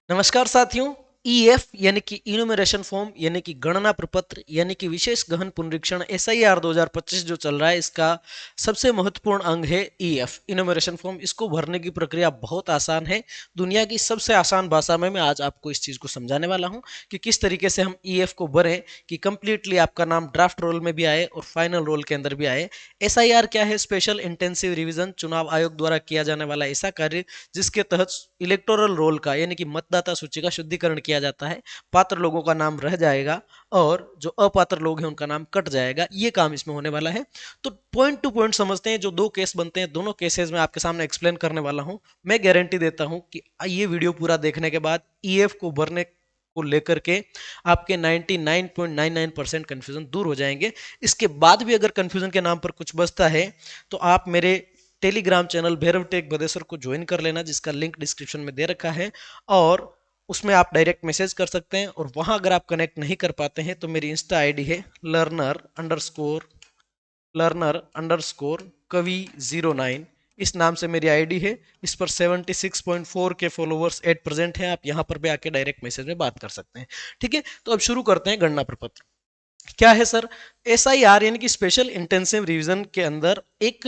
नमस्कार साथियों। ईएफ यानी कि इनुमरेशन फॉर्म यानी कि गणना प्रपत्र यानी कि विशेष गहन पुनरीक्षण एसआईआर 2025 जो चल रहा है, इसका सबसे महत्वपूर्ण अंग है ईएफ इनुमरेशन फॉर्म। इसको भरने की प्रक्रिया बहुत आसान है। दुनिया की सबसे आसान भाषा में मैं आज आपको इस चीज को समझाने वाला हूं कि किस तरीके से हम ईएफ को भरें कि कंप्लीटली आपका नाम ड्राफ्ट रोल में भी आए और फाइनल रोल के अंदर भी आए। एसआईआर क्या है? स्पेशल इंटेंसिव रिवीजन, चुनाव आयोग द्वारा किया जाने वाला ऐसा कार्य जिसके तहत इलेक्टोरल रोल का यानी कि मतदाता सूची का शुद्धिकरण किया जाता है। पात्र लोगों का नाम रह जाएगा और जो अपात्र लोग हैं उनका नाम कट जाएगा। ये काम इसमें होने वाला है। तो पॉइंट टू पॉइंट समझते हैं। जो दो केस बनते हैं, दोनों केसेस में आपके सामने एक्सप्लेन करने वाला हूं। मैं गारंटी देता हूं कि ये वीडियो पूरा देखने के बाद ईएफ को भरने को लेकर के आपके 99.99% कंफ्यूजन दूर हो जाएंगे। इसके बाद भी अगर कंफ्यूजन के नाम पर कुछ बचता है तो आप मेरे Telegram channel Bhairav tech Bhadesar को ज्वाइन कर लेना, जिसका लिंक डिस्क्रिप्शन में दे रखा है। और उसमें आप डायरेक्ट मैसेज कर सकते हैं। और वहां अगर आप कनेक्ट नहीं कर पाते हैं तो मेरी इंस्टा आईडी है लर्नर_कवि09। इस नाम से मेरी आईडी है। इस पर 76.4 के फॉलोवर्स एट प्रेजेंट हैं। आप यहां पर भी आके डायरेक्ट मैसेज में बात कर सकते हैं। ठीक है, तो अब शुरू करते हैं गणना प्रपत्र। क्या है सर? एसआईआर यानी कि स्पेशल इंटेंसिव रिवीजन के अंदर एक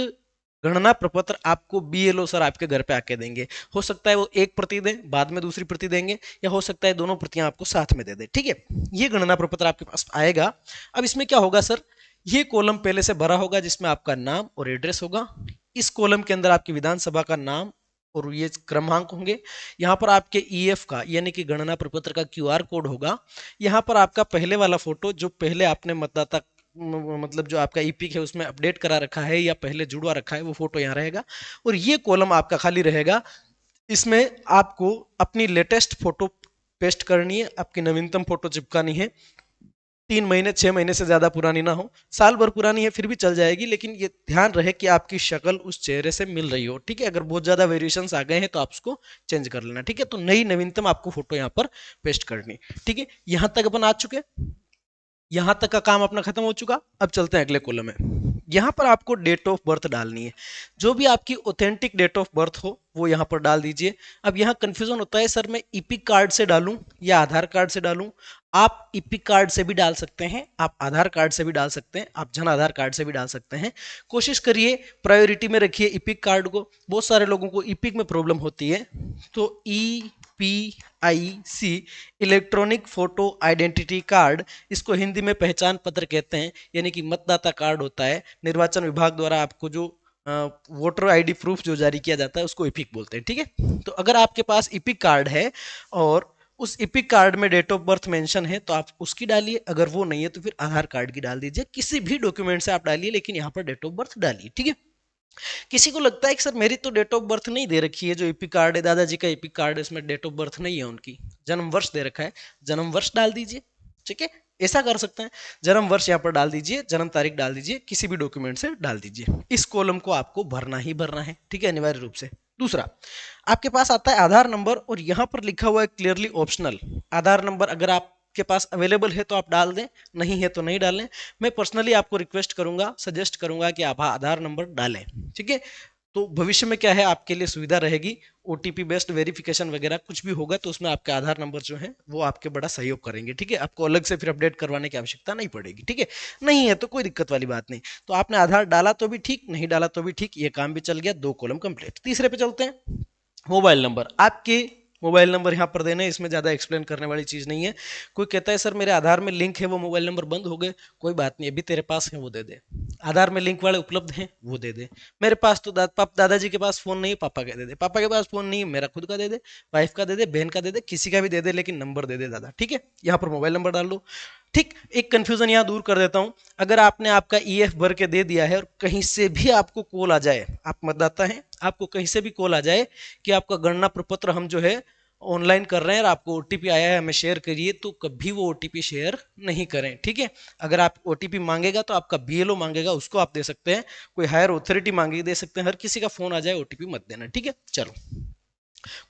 गणना प्रपत्र आपको बीएलओ सर आपके घर पे आके देंगे। हो सकता है वो एक प्रति दें, बाद में दूसरी प्रति देंगे, या हो सकता है दोनों प्रतियां आपको साथ में दे दे। ठीक है, ये गणना प्रपत्र आपके पास आएगा। अब इसमें क्या होगा सर? ये कॉलम पहले से भरा होगा जिसमें आपका नाम और एड्रेस होगा। इस कॉलम के अंदर आपकी विधानसभा का नाम और ये क्रमांक होंगे। यहाँ पर आपके ईएफ का यानी कि गणना प्रपत्र का क्यूआर कोड होगा। यहाँ पर आपका पहले वाला फोटो जो पहले आपने मतदाता मतलब जो आपका ईपिक है उसमें अपडेट करा रखा है या पहले जुड़वा रखा है, वो फोटो यहाँ रहेगा। और ये कॉलम आपका खाली रहेगा। इसमें आपको अपनी लेटेस्ट फोटो पेस्ट करनी है, आपकी नवीनतम फोटो चिपकानी है। 3 महीने 6 महीने से ज्यादा पुरानी ना हो। साल भर पुरानी है फिर भी चल जाएगी, लेकिन ये ध्यान रहे कि आपकी शक्ल उस चेहरे से मिल रही हो। ठीक है, अगर बहुत ज्यादा वेरिएशन आ गए हैं तो आप उसको चेंज कर लेना। ठीक है, तो नई नवीनतम आपको फोटो यहाँ पर पेस्ट करनी। ठीक है, यहां तक अपन आ चुके। यहां तक का काम अपना खत्म हो चुका। अब चलते हैं अगले कॉलम में। यहां पर आपको डेट ऑफ बर्थ डालनी है। जो भी आपकी ऑथेंटिक डेट ऑफ बर्थ हो वो यहां पर डाल दीजिए। अब यहां कंफ्यूजन होता है, सर मैं ईपिक कार्ड से डालूं या आधार कार्ड से डालूं? आप ईपिक कार्ड से भी डाल सकते हैं, आप आधार कार्ड से भी डाल सकते हैं, आप जन आधार कार्ड से भी डाल सकते हैं। कोशिश करिए प्रायोरिटी में रखिए ईपिक कार्ड को। बहुत सारे लोगों को ईपिक में प्रॉब्लम होती है। तो EPIC electronic photo identity card, इसको हिंदी में पहचान पत्र कहते हैं, यानी कि मतदाता कार्ड होता है। निर्वाचन विभाग द्वारा आपको जो वोटर आईडी प्रूफ जो जारी किया जाता है उसको इपिक बोलते हैं। ठीक है, तो अगर आपके पास इपिक कार्ड है और उस इपिक कार्ड में डेट ऑफ बर्थ मेंशन है तो आप उसकी डालिए। अगर वो नहीं है तो फिर आधार कार्ड की डाल दीजिए। किसी भी डॉक्यूमेंट से आप डालिए, लेकिन यहाँ पर डेट ऑफ बर्थ डालिए। ठीक है, किसी को लगता है कि सर मेरी तो डेट ऑफ बर्थ नहीं दे रखी है, जो एपिक कार्ड है दादाजी का एपिक कार्ड है इसमें डेट ऑफ बर्थ नहीं है, उनकी जन्म वर्ष दे रखा है, जन्म वर्ष डाल दीजिए। ठीक है, ऐसा कर सकते हैं। जन्म वर्ष यहाँ पर डाल दीजिए, जन्म तारीख डाल दीजिए, किसी भी डॉक्यूमेंट से डाल दीजिए। इस कॉलम को आपको भरना ही भरना है। ठीक है, अनिवार्य रूप से। दूसरा, आपके पास आता है आधार नंबर, और यहां पर लिखा हुआ है क्लियरली ऑप्शनल। आधार नंबर अगर आप के पास अवेलेबल है तो आप डाल दें, नहीं है तो नहीं डालें। मैं पर्सनली आपको रिक्वेस्ट करूंगा, सजेस्ट करूंगा कि आप आधार नंबर डालें। ठीक है, तो भविष्य में क्या है आपके लिए सुविधा रहेगी। ओटीपी बेस्ड वेरिफिकेशन वगैरह कुछ भी होगा तो उसमें आपके आधार नंबर जो है वो आपके बड़ा सहयोग करेंगे। ठीक है, आपको अलग से फिर अपडेट करवाने की आवश्यकता नहीं पड़ेगी। ठीक है, नहीं है तो कोई दिक्कत वाली बात नहीं। तो आपने आधार डाला तो भी ठीक, नहीं डाला तो भी ठीक, ये काम भी चल गया। 2 कॉलम कंप्लीट। तीसरे पे चलते हैं। मोबाइल नंबर, आपके मोबाइल नंबर यहाँ पर देने, इसमें ज़्यादा एक्सप्लेन करने वाली चीज़ नहीं है। कोई कहता है सर मेरे आधार में लिंक है, वो मोबाइल नंबर बंद हो गए। कोई बात नहीं, अभी तेरे पास है वो दे दे। आधार में लिंक वाले उपलब्ध हैं वो दे दे। मेरे पास तो दादाजी के पास फ़ोन नहीं है, पापा का दे दे। पापा के पास फ़ोन नहीं है, मेरा खुद का दे दे। वाइफ का दे दे, बहन का दे दे, किसी का भी दे दे, लेकिन नंबर दे दे दादा। ठीक है, यहाँ पर मोबाइल नंबर डाल दो। ठीक, एक कंफ्यूजन यहाँ दूर कर देता हूँ। अगर आपने आपका ईएफ भर के दे दिया है और कहीं से भी आपको कॉल आ जाए, आप मतदाता हैं, आपको कहीं से भी कॉल आ जाए कि आपका गणना प्रपत्र हम जो है ऑनलाइन कर रहे हैं और आपको ओटीपी आया है हमें शेयर करिए, तो कभी वो ओटीपी शेयर नहीं करें। ठीक है, अगर आप ओटीपी मांगेगा तो आपका बीएलओ मांगेगा, उसको आप दे सकते हैं। कोई हायर अथॉरिटी मांगेगी, दे सकते हैं। हर किसी का फोन आ जाए ओटीपी मत देना। ठीक है, चलो,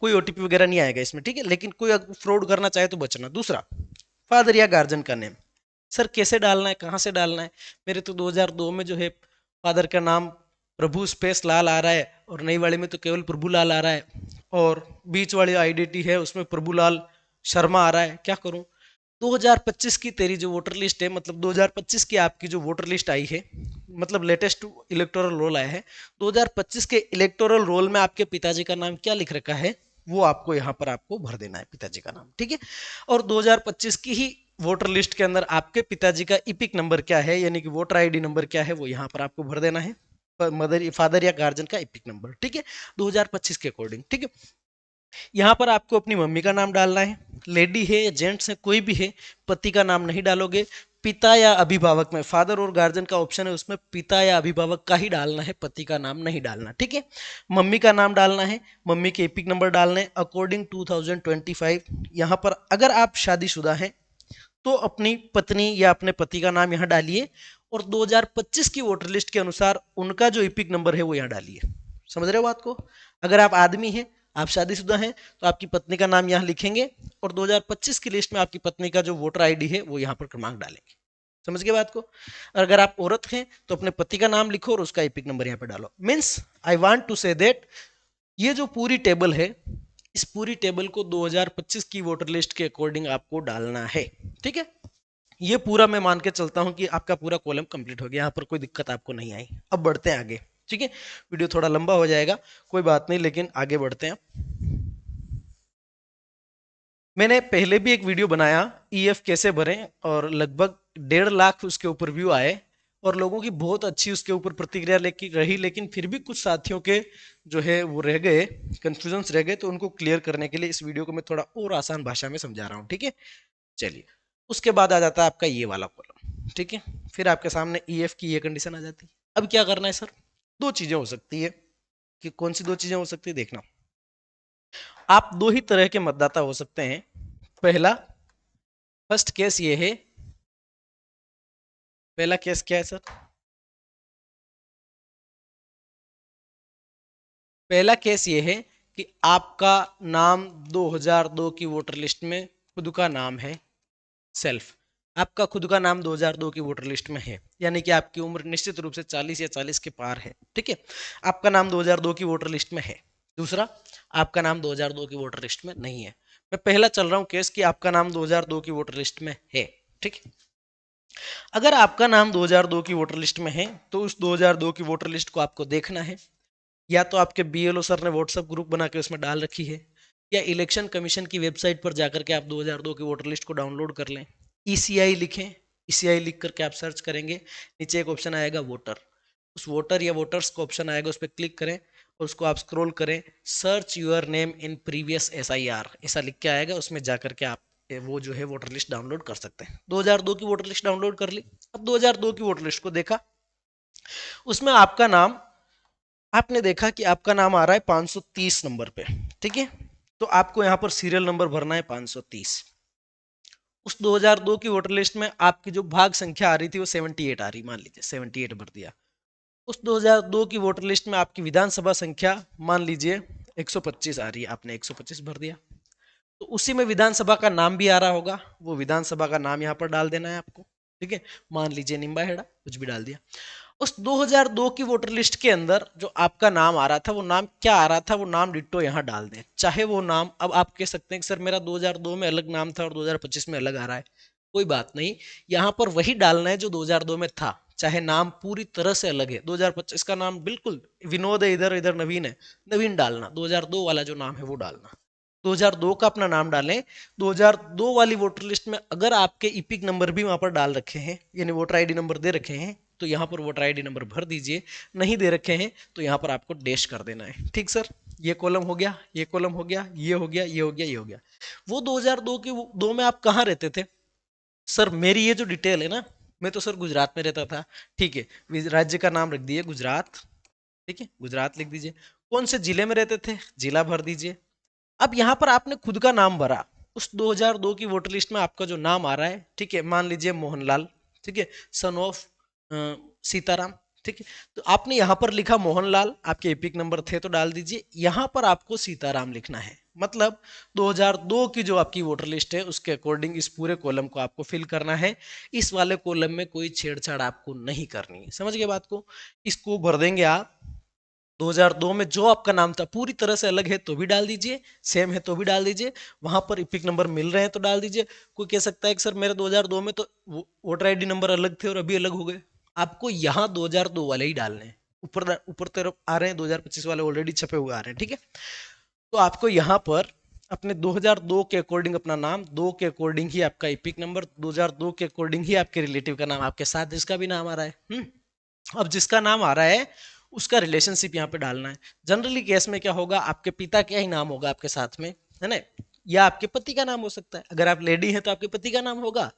कोई ओटीपी वगैरह नहीं आएगा इसमें। ठीक है, लेकिन कोई फ्रॉड करना चाहे तो बचना। दूसरा, फादर या गार्जियन का नेम। सर कैसे डालना है, कहाँ से डालना है? मेरे तो 2002 में जो है फादर का नाम प्रभु स्पेस लाल आ रहा है और नई वाले में तो केवल प्रभु लाल आ रहा है। और बीच वाली आईडीटी है उसमें प्रभुलाल शर्मा आ रहा है। क्या करूं? 2025 की तेरी जो वोटर लिस्ट है, मतलब 2025 की आपकी जो वोटर लिस्ट आई है, मतलब लेटेस्ट इलेक्टोरल रोल आया है, 2025 के इलेक्टोरल रोल में आपके पिताजी का नाम क्या लिख रखा है वो आपको यहाँ पर आपको भर देना है, पिताजी का नाम, ठीक है। और 2025 की ही वोटर लिस्ट के अंदर आपके पिताजी का इपिक नंबर क्या है, यानी कि वोटर आईडी नंबर क्या है, वो यहाँ पर आपको भर देना है, मदर फादर या गार्जियन का इपिक नंबर, ठीक है, 2025 के अकॉर्डिंग, ठीक है। यहाँ पर आपको अपनी मम्मी का नाम डालना है, लेडी है या जेंट्स है कोई भी है, पति का नाम नहीं डालोगे। पिता या अभिभावक में फादर और गार्जियन का ऑप्शन है, उसमें पिता या अभिभावक का ही डालना है, पति का नाम नहीं डालना, ठीक है। मम्मी का नाम डालना है, मम्मी के एपिक नंबर डालने अकॉर्डिंग 2025। यहाँ पर अगर आप शादीशुदा हैं तो अपनी पत्नी या अपने पति का नाम यहाँ डालिए, और 2025 की वोटर लिस्ट के अनुसार उनका जो इपिक नंबर है वो यहाँ डालिए। समझ रहे हो बात को? अगर आप आदमी हैं, आप शादीशुदा हैं, तो आपकी पत्नी का नाम यहाँ लिखेंगे, और 2025 की लिस्ट में आपकी पत्नी का जो वोटर आईडी है वो यहाँ पर क्रमांक डालेंगे। समझ गए बात को? अगर आप औरत हैं तो अपने पति का नाम लिखो और उसका एपिक नंबर यहाँ पे डालो। Means I want to say that ये जो पूरी टेबल है, इस पूरी टेबल को 2025 की वोटर लिस्ट के अकॉर्डिंग आपको डालना है, ठीक है। ये पूरा मैं मान के चलता हूं कि आपका पूरा कॉलम कंप्लीट हो गया, यहाँ पर कोई दिक्कत आपको नहीं आई। अब बढ़ते हैं आगे, ठीक है। वीडियो थोड़ा लंबा हो जाएगा, कोई बात नहीं, लेकिन आगे बढ़ते हैं। मैंने पहले भी एक वीडियो बनाया ईएफ कैसे भरें, और लगभग 1.5 लाख उसके ऊपर व्यू आए, और लोगों की बहुत अच्छी उसके ऊपर प्रतिक्रिया रही, लेकिन फिर भी कुछ साथियों के जो है वो रह गए, कंफ्यूजन्स रह गए, तो उनको क्लियर करने के लिए इस वीडियो को मैं थोड़ा और आसान भाषा में समझा रहा हूँ, ठीक है। चलिए, उसके बाद आ जाता है आपका ये वाला कॉलम, ठीक है। फिर आपके सामने ईएफ की ये कंडीशन आ जाती है। अब क्या करना है सर? दो चीजें हो सकती है। कि कौन सी दो चीजें हो सकती है देखना। आप दो ही तरह के मतदाता हो सकते हैं। पहला, फर्स्ट केस ये है, पहला केस क्या है सर? पहला केस ये है कि आपका नाम 2002 की वोटर लिस्ट में खुद का नाम है, सेल्फ, आपका खुद का नाम 2002 की वोटर लिस्ट में है, यानी कि आपकी उम्र निश्चित रूप से 40 या 40 के पार है, ठीक है। आपका नाम 2002 की वोटर लिस्ट में है। दूसरा, आपका नाम 2002 की वोटर लिस्ट में नहीं है। मैं पहला चल रहा हूं केस कि आपका नाम 2002 की वोटर लिस्ट में है, ठीक है। अगर आपका नाम 2002 की वोटर लिस्ट में है तो उस 2002 की वोटर लिस्ट को आपको देखना है, या तो आपके बीएलओ सर ने व्हाट्सएप ग्रुप बना के उसमें डाल रखी है, या इलेक्शन कमीशन की वेबसाइट पर जाकर के आप 2002 की वोटर लिस्ट को डाउनलोड कर लें। ईसीआई लिखें, ईसीआई लिख करके आप सर्च करेंगे, नीचे एक ऑप्शन आएगा वोटर, उस वोटर या वोटर्स का ऑप्शन आएगा, उस पर क्लिक करें और उसको आप स्क्रॉल करें, search your name in previous SIR ऐसा लिख के आएगा, उसमें जाकर के आप वो जो है वोटर लिस्ट डाउनलोड कर सकते हैं। 2002 की वोटर लिस्ट डाउनलोड कर ली। अब 2002 की वोटर लिस्ट को देखा, उसमें आपका नाम, आपने देखा कि आपका नाम आ रहा है 530 नंबर पे, ठीक है। तो आपको यहाँ पर सीरियल नंबर भरना है 530। उस 2002 की वोटर लिस्ट में आपकी जो भाग संख्या आ रही थी वो 78 आ रही, मान लीजिए 78 भर दिया। उस 2002 की वोटर लिस्ट में आपकी विधानसभा संख्या मान लीजिए 125 आ रही है, आपने 125 भर दिया। तो उसी में विधानसभा का नाम भी आ रहा होगा, वो विधानसभा का नाम यहाँ पर डाल देना है आपको, ठीक है। मान लीजिए निम्बा हेड़ा, कुछ भी डाल दिया। उस 2002 की वोटर लिस्ट के अंदर जो आपका नाम आ रहा था, वो नाम क्या आ रहा था, वो नाम डिट्टो यहाँ डाल दें। चाहे वो नाम, अब आप कह सकते हैं कि सर मेरा 2002 में अलग नाम था और 2025 में अलग आ रहा है, कोई बात नहीं, यहाँ पर वही डालना है जो 2002 में था, चाहे नाम पूरी तरह से अलग है। 2025 का नाम बिल्कुल विनोद है, इधर इधर नवीन है, नवीन डालना, 2002 वाला जो नाम है वो डालना, 2002 का अपना नाम डालें। 2002 वाली वोटर लिस्ट में अगर आपके इपिक नंबर भी वहां पर डाल रखे हैं, यानी वोटर आईडी नंबर दे रखे हैं, तो यहाँ पर वोटर आईडी नंबर भर दीजिए। नहीं दे रखे हैं तो यहाँ पर आपको डैश कर देना है, ठीक सर। ये कॉलम हो गया, ये कॉलम हो गया, ये हो गया, ये हो गया, ये हो गया। वो 2002 के दो में आप कहाँ रहते थे? सर मेरी ये जो डिटेल है ना, मैं तो सर गुजरात में रहता था, ठीक है, राज्य का नाम रख दिए गुजरात, ठीक है, गुजरात लिख दीजिए। कौन से जिले में रहते थे, जिला भर दीजिए। अब यहाँ पर आपने खुद का नाम भरा, उस 2002 की वोटर लिस्ट में आपका जो नाम आ रहा है, ठीक है, मान लीजिए मोहनलाल, ठीक है, सन ऑफ सीताराम, ठीक है। तो आपने यहाँ पर लिखा मोहनलाल, आपके एपिक नंबर थे तो डाल दीजिए, यहाँ पर आपको सीताराम लिखना है। मतलब 2002 की जो आपकी वोटर लिस्ट है उसके अकॉर्डिंग इस पूरे कॉलम को आपको फिल करना है। इस वाले कॉलम में कोई छेड़छाड़ आपको नहीं करनी है, समझ गए बात को? इसको भर देंगे आप 2002 में जो आपका नाम था पूरी तरह से अलग है तो भी डाल दीजिए, सेम है तो भी डाल दीजिए, वहां पर इपिक नंबर मिल रहे हैं तो डाल दीजिए। कोई कह सकता है कि सर मेरे 2002 में तो वोटर आईडी नंबर अलग थे और अभी अलग हो गए। आपको यहाँ 2002 वाले ही डालने हैं, ऊपर ऊपर तरफ आ रहे हैं 2025 वाले ऑलरेडी छपे हुए आ रहे हैं, ठीक है। तो आपको यहाँ पर अपने 2002 के अकॉर्डिंग अपना नाम, 2 के अकॉर्डिंग ही आपका इपिक नंबर, 2002 के अकॉर्डिंग ही आपके रिलेटिव का नाम, आपके साथ जिसका भी नाम आ रहा है। अब जिसका नाम आ रहा है उसका रिलेशनशिप यहाँ पे डालना है। जनरली केस में क्या होगा, आपके पिता का ही नाम होगा आपके साथ में, है ना, या आपके पति का नाम हो सकता है। अगर आप लेडी हैं तो आपके पति का नाम होगा,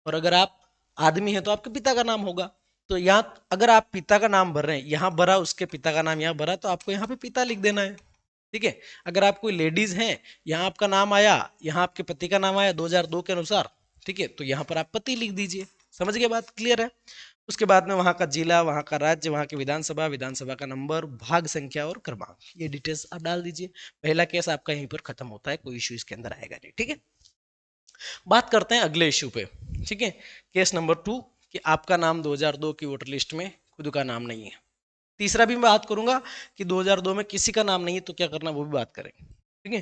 और अगर आप आदमी हैं तो आपके पिता का नाम होगा। तो यहाँ अगर आप पिता का नाम भर रहे हैं, यहाँ भरा उसके पिता का नाम यहाँ भरा, तो आपको यहाँ पे पिता लिख देना है, ठीक है। अगर आप कोई लेडीज हैं, यहाँ आपका नाम आया, यहाँ आपके पति का नाम आया 2002 के अनुसार, ठीक है, तो यहाँ पर आप पति लिख दीजिए। समझ गए बात, क्लियर है। उसके बाद में वहाँ का जिला, वहाँ का राज्य, वहाँ की विधानसभा, विधानसभा का नंबर, भाग संख्या और क्रमांक, ये डिटेल्स आप डाल दीजिए। पहला केस आपका यहीं पर खत्म होता है, कोई इश्यू इसके अंदर आएगा नहीं, ठीक है। बात करते हैं अगले इश्यू पे, ठीक है। केस नंबर 2 कि आपका नाम 2002 की वोटर लिस्ट में खुद का नाम नहीं है। तीसरा भी मैं बात करूंगा कि 2002 में किसी का नाम नहीं है तो क्या करना, वो भी बात करेंगे, ठीक है।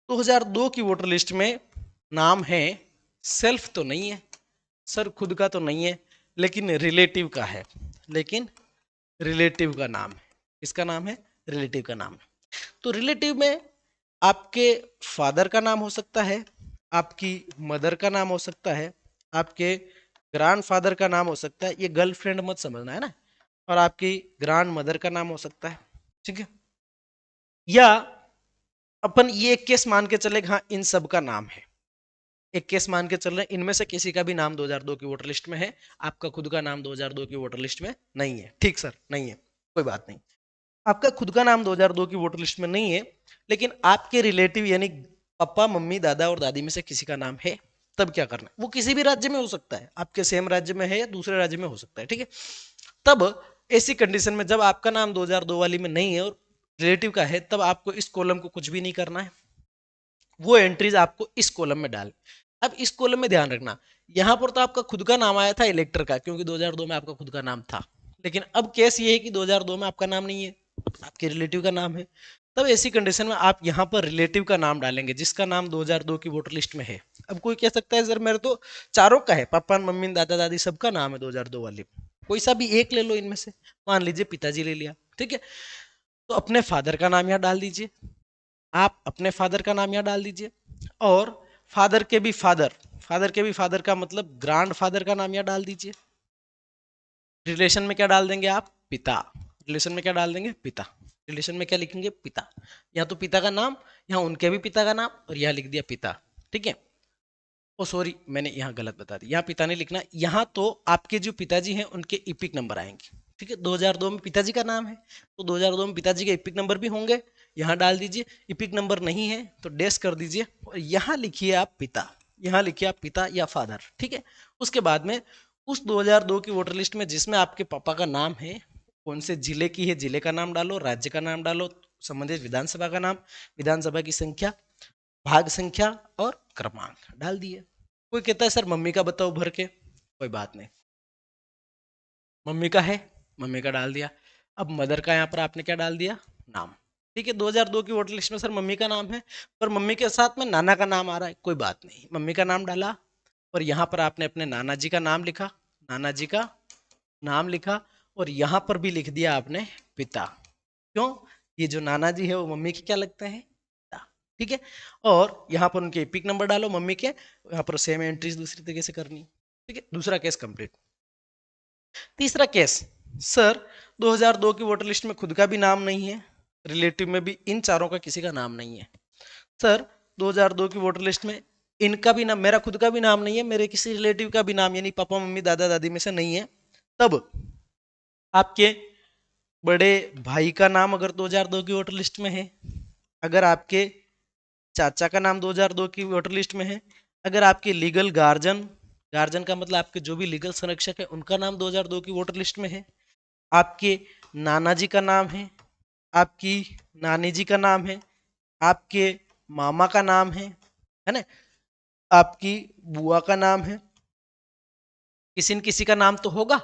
2002 की वोटर लिस्ट में नाम है, सेल्फ तो नहीं है सर, खुद का तो नहीं है, लेकिन रिलेटिव का है, लेकिन रिलेटिव का नाम है। किसका नाम है, रिलेटिव का नाम है। तो रिलेटिव में आपके फादर का नाम हो सकता है, आपकी मदर का नाम हो सकता है, आपके ग्रैंडफादर का नाम हो सकता है, ये गर्लफ्रेंड मत समझना, है ना, और आपकी ग्रैंड मदर का नाम हो सकता है, ठीक है। या अपन ये एक केस मान के चले, हाँ इन सब का नाम है, एक केस मान के चल रहे हैं इनमें से किसी का भी नाम 2002 की वोटर लिस्ट में है, आपका खुद का नाम 2002 की वोटर लिस्ट में नहीं है, ठीक सर, नहीं है, कोई बात नहीं। आपका खुद का नाम 2002 की वोटर लिस्ट में नहीं है, लेकिन आपके रिलेटिव यानी पापा मम्मी दादा और दादी में से किसी का नाम है, तब क्या करना है। वो किसी भी राज्य में हो सकता है, आपके सेम राज्य में है या दूसरे राज्य में हो सकता है, ठीक है। तब ऐसी कंडीशन में जब आपका नाम 2002 वाली में नहीं है और रिलेटिव का है, तब आपको इस कॉलम को कुछ भी नहीं करना है, वो एंट्रीज आपको इस कॉलम में डाल। अब इस कॉलम में ध्यान रखना, यहां पर तो आपका खुद का नाम आया था इलेक्टर का, क्योंकि 2002 में आपका खुद का नाम था, लेकिन अब केस ये है कि 2002 में आपका नाम नहीं है, आपके रिलेटिव का नाम है। तब ऐसी कंडीशन में आप यहाँ पर रिलेटिव का नाम डालेंगे जिसका नाम 2002 की वोटर लिस्ट में है। अब कोई कह सकता है सर मेरे तो चारों का है, पापा मम्मी दादा दादी सबका नाम है 2002 वाले, कोई सा भी एक ले लो इनमें से, मान लीजिए पिताजी ले लिया, ठीक है। तो अपने फादर का नाम यहाँ डाल दीजिए, आप अपने फादर का नाम यहाँ डाल दीजिए, और फादर के भी फादर, फादर के भी फादर का मतलब ग्रांड फादर का नाम यहाँ डाल दीजिए। रिलेशन में क्या डाल देंगे आप, पिता, रिलेशन में क्या डाल देंगे, पिता, रिलेशन में क्या लिखेंगे, पिता। यहाँ तो पिता का नाम, यहाँ उनके भी पिता का नाम, और यहाँ लिख दिया पिता, ठीक है। ओ सॉरी मैंने यहाँ गलत बता दी, यहाँ पिता नहीं लिखना, यहाँ तो आपके जो पिताजी हैं उनके इपिक नंबर आएंगे, ठीक है। 2002 में पिताजी का नाम है तो 2002 में पिताजी के इपिक नंबर भी होंगे, यहाँ डाल दीजिए। इपिक नंबर नहीं है तो डैश कर दीजिए, और यहाँ लिखिए आप पिता, यहाँ लिखिए आप पिता या फादर, ठीक है। उसके बाद में उस 2002 की वोटर लिस्ट में जिसमें आपके पापा का नाम है, कौन से जिले की है, जिले का नाम डालो, राज्य का नाम डालो, संबंधित विधानसभा का नाम, विधानसभा की संख्या, भाग संख्या और क्रमांक डाल दिए। कोई कहता है सर मम्मी का बताओ भर के, कोई बात नहीं, मम्मी का है, मम्मी का डाल दिया। अब मदर का यहाँ पर आपने क्या डाल दिया, नाम, ठीक है। 2002 की वोटर लिस्ट में सर मम्मी का नाम है, पर मम्मी के साथ में नाना का नाम आ रहा है, कोई बात नहीं, मम्मी का नाम डाला, और यहाँ पर आपने अपने नाना जी का नाम लिखा, नाना जी का नाम लिखा, और यहाँ पर भी लिख दिया आपने पिता। क्यों, ये जो नाना जी है वो मम्मी के क्या लगते हैं, पिता, ठीक है। और यहाँ पर उनके एपिक नंबर डालो मम्मी के, यहाँ पर सेम एंट्रीज दूसरी तरीके से करनी, ठीक है। दूसरा केस कंप्लीट। तीसरा केस, सर 2002 की वोटर लिस्ट में खुद का भी नाम नहीं है, रिलेटिव में भी इन चारों का किसी का नाम नहीं है। सर 2002 की वोटर लिस्ट में इनका भी नाम, मेरा खुद का भी नाम नहीं है, मेरे किसी रिलेटिव का भी नाम यानी पापा मम्मी दादा दादी में से नहीं है। तब आपके बड़े भाई का नाम अगर 2002 की वोटर लिस्ट में है, अगर आपके चाचा का नाम 2002 की वोटर लिस्ट में है, अगर आपके लीगल गार्जियन, गार्जियन का मतलब आपके जो भी लीगल संरक्षक है उनका नाम 2002 की वोटर लिस्ट में है, आपके नाना जी का नाम है, आपकी नानी जी का नाम है, आपके मामा का नाम है ना, आपकी बुआ का नाम है, किसी न किसी का नाम तो होगा,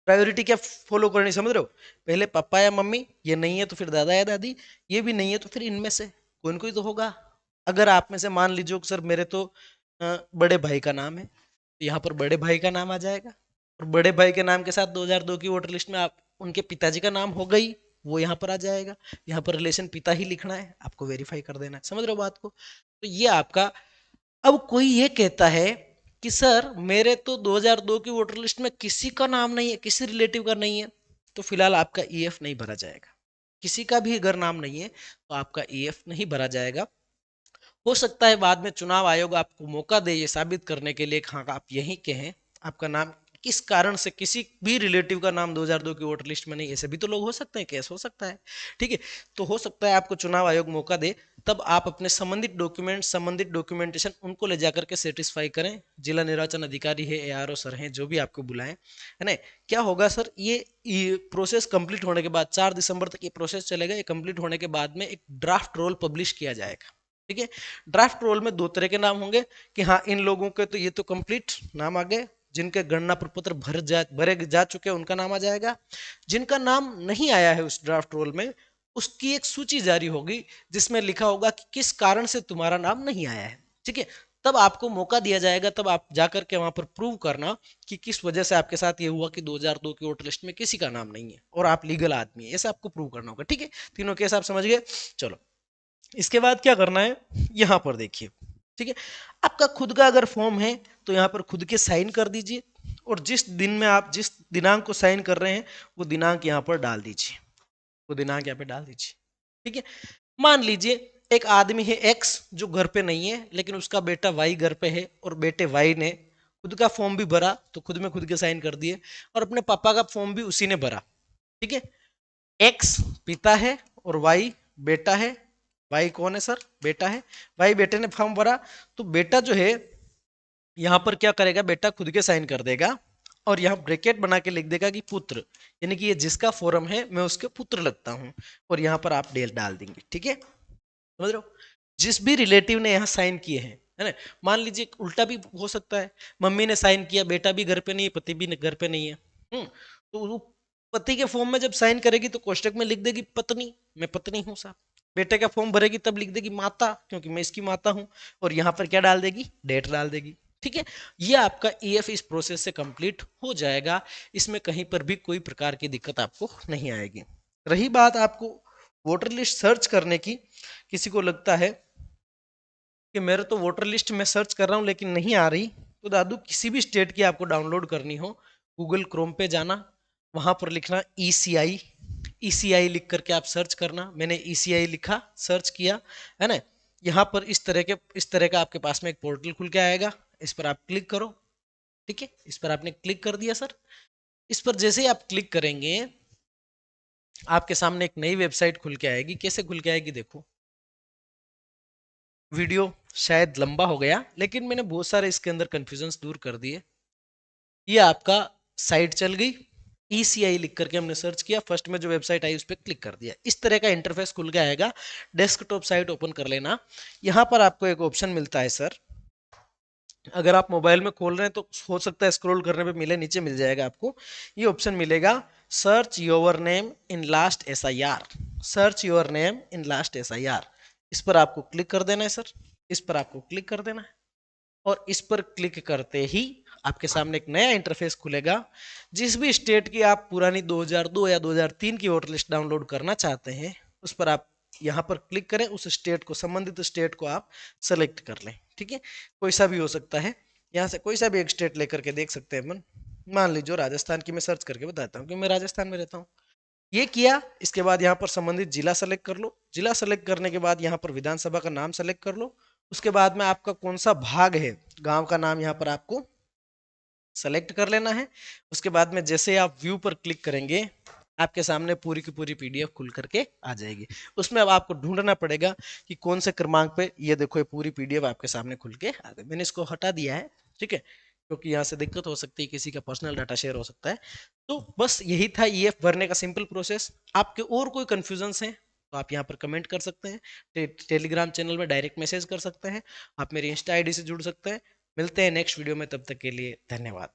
प्रायोरिटी क्या फॉलो करनी, समझ रहे हो? पहले पापा या मम्मी, ये नहीं है तो फिर दादा या दादी, ये भी नहीं है तो फिर इनमें से कोई न कोई तो होगा। अगर आप में से मान लीजिए कि सर मेरे तो बड़े भाई का नाम है, तो यहाँ पर बड़े भाई का नाम आ जाएगा, और बड़े भाई के नाम के साथ 2002 की वोटर लिस्ट में आप उनके पिताजी का नाम हो गई, वो यहाँ पर आ जाएगा। यहाँ पर रिलेशन पिता ही लिखना है, आपको वेरीफाई कर देना है। समझ रहे हो बात को? तो ये आपका। अब कोई ये कहता है कि सर मेरे तो 2002 की वोटर लिस्ट में किसी का नाम नहीं है, किसी रिलेटिव का नहीं है, तो फिलहाल आपका ईएफ नहीं भरा जाएगा। किसी का भी अगर नाम नहीं है तो आपका ईएफ नहीं भरा जाएगा। हो सकता है बाद में चुनाव आयोग आपको मौका दे ये साबित करने के लिए कि हाँ आप यहीं के हैं, आपका नाम किस कारण से किसी भी रिलेटिव का नाम 2002 की वोटर लिस्ट में नहीं, ऐसे भी तो लोग हो सकते हैं, केस हो सकता है। ठीक है, तो हो सकता है आपको चुनाव आयोग मौका दे, तब आप अपने संबंधित डॉक्यूमेंट, संबंधित डॉक्यूमेंटेशन उनको ले जाकर के सेटिस्फाई करें। जिला निर्वाचन अधिकारी है, एआरओ सर हैं, जो भी आपको बुलाएं, है ना। क्या होगा सर, ये प्रोसेस कंप्लीट होने के बाद 4 दिसंबर तक ये प्रोसेस चलेगा। ये कंप्लीट होने के बाद में एक ड्राफ्ट रोल पब्लिश किया जाएगा। ठीक है, ड्राफ्ट रोल में 2 तरह के नाम होंगे कि हाँ इन लोगों के तो ये तो कंप्लीट नाम आ गए, जिनके गणना प्रपत्र भरे जा चुके हैं उनका नाम आ जाएगा। जिनका नाम नहीं आया है उस ड्राफ्ट रोल में, उसकी एक सूची जारी होगी जिसमें लिखा होगा कि किस कारण से तुम्हारा नाम नहीं आया है। ठीक है, तब आपको मौका दिया जाएगा, तब आप जाकर के वहां पर प्रूव करना कि किस वजह से आपके साथ ये हुआ कि 2002 की वोटर लिस्ट में किसी का नाम नहीं है और आप लीगल आदमी है, ऐसे आपको प्रूव करना होगा। ठीक है, तीनों केस आप समझ गए। चलो, इसके बाद क्या करना है, यहां पर देखिए। ठीक है, आपका खुद का अगर फॉर्म है तो यहां पर खुद के साइन कर दीजिए, और जिस दिन में आप जिस दिनांक को साइन कर रहे हैं वो दिनांक यहां पर डाल दीजिए, वो दिनांक यहाँ पे डाल दीजिए। ठीक है, मान लीजिए एक आदमी है एक्स जो घर पे नहीं है, लेकिन उसका बेटा वाई घर पे है, और बेटे वाई ने खुद का फॉर्म भी भरा, तो खुद में खुद के साइन कर दिए, और अपने पापा का फॉर्म भी उसी ने भरा। ठीक है, एक्स पिता है और वाई बेटा है। वाई कौन है सर? बेटा है। वाई बेटे ने फॉर्म भरा, तो बेटा जो है यहां पर क्या करेगा, बेटा खुद के साइन कर देगा, और यहाँ ब्रैकेट बना के लिख देगा कि पुत्र, यानी कि ये जिसका फॉर्म है मैं उसके पुत्र लगता हूं, और यहाँ पर आप डेल डाल देंगे। ठीक है, समझ रहे हो? जिस भी रिलेटिव ने यहाँ साइन किए हैं, है ना। मान लीजिए उल्टा भी हो सकता है, मम्मी ने साइन किया, बेटा भी घर पे नहीं है, पति भी घर पे नहीं है। तो वो पति के फॉर्म में जब साइन करेगी तो कोष्टक में लिख देगी पत्नी, मैं पत्नी हूँ साहब। बेटे का फॉर्म भरेगी तब लिख देगी माता, क्योंकि मैं इसकी माता हूँ, और यहाँ पर क्या डाल देगी, डेट डाल देगी। ठीक है, ये आपका ईएफ इस प्रोसेस से कंप्लीट हो जाएगा। इसमें कहीं पर भी कोई प्रकार की दिक्कत आपको नहीं आएगी। रही बात आपको वोटर लिस्ट सर्च करने की, किसी को लगता है कि मेरे तो वोटर लिस्ट में सर्च कर रहा हूं लेकिन नहीं आ रही, तो दादू किसी भी स्टेट की आपको डाउनलोड करनी हो, गूगल क्रोम पे जाना, वहां पर लिखना ईसीआई, ईसीआई लिख करके आप सर्च करना। मैंने ईसीआई लिखा, सर्च किया, है ना। यहाँ पर इस तरह का आपके पास में एक पोर्टल खुल के आएगा, इस पर आप क्लिक करो। ठीक है, इस पर आपने क्लिक कर दिया सर। इस पर जैसे ही आप क्लिक करेंगे आपके सामने एक नई वेबसाइट खुल के आएगी। कैसे खुल के आएगी देखो, वीडियो शायद लंबा हो गया, लेकिन मैंने बहुत सारे इसके अंदर कंफ्यूजन्स दूर कर दिए। ये आपका साइट चल गई, ईसीआई लिख करके हमने सर्च किया, फर्स्ट में जो वेबसाइट आई उस पर क्लिक कर दिया, इस तरह का इंटरफेस खुल के आएगा। डेस्कटॉप साइट ओपन कर लेना। यहाँ पर आपको एक ऑप्शन मिलता है सर, अगर आप मोबाइल में खोल रहे हैं तो हो सकता है स्क्रॉल करने पे मिले, नीचे मिल जाएगा आपको, ये ऑप्शन मिलेगा, search your name in last SIR, search your name in last SIR. इस पर आपको क्लिक कर देना है सर, इस पर आपको क्लिक कर देना है, और इस पर क्लिक करते ही आपके सामने एक नया इंटरफेस खुलेगा। जिस भी स्टेट की आप पुरानी 2002 या 2003 की वोटर लिस्ट डाउनलोड करना चाहते हैं, उस पर आप यहाँ पर क्लिक करें, उस स्टेट को, संबंधित स्टेट को आप सेलेक्ट कर लें। ठीक है, कोई सा भी हो सकता है, यहाँ से कोई सा भी एक स्टेट लेकर के देख सकते हैं अपन। मान लीजिए राजस्थान की मैं सर्च करके बताता हूँ कि मैं राजस्थान में रहता हूँ। ये किया, इसके बाद यहाँ पर संबंधित जिला सेलेक्ट कर लो। जिला सेलेक्ट करने के बाद यहाँ पर विधानसभा का नाम सेलेक्ट कर लो। उसके बाद में आपका कौन सा भाग है, गांव का नाम यहाँ पर आपको सेलेक्ट कर लेना है। उसके बाद में जैसे आप व्यू पर क्लिक करेंगे, आपके सामने पूरी की पूरी पीडीएफ खुल करके आ जाएगी। उसमें अब आपको ढूंढना पड़ेगा कि कौन से क्रमांक पे, ये देखो ये पूरी पीडीएफ आपके सामने खुल के आ गई। मैंने इसको हटा दिया है, ठीक है, क्योंकि यहाँ से दिक्कत हो सकती है, किसी का पर्सनल डाटा शेयर हो सकता है। तो बस यही था ईएफ भरने का सिंपल प्रोसेस। आपके और कोई कंफ्यूजन है तो आप यहाँ पर कमेंट कर सकते हैं, टेलीग्राम चैनल में डायरेक्ट मैसेज कर सकते हैं, आप मेरी इंस्टा आईडी से जुड़ सकते हैं। मिलते हैं नेक्स्ट वीडियो में, तब तक के लिए धन्यवाद।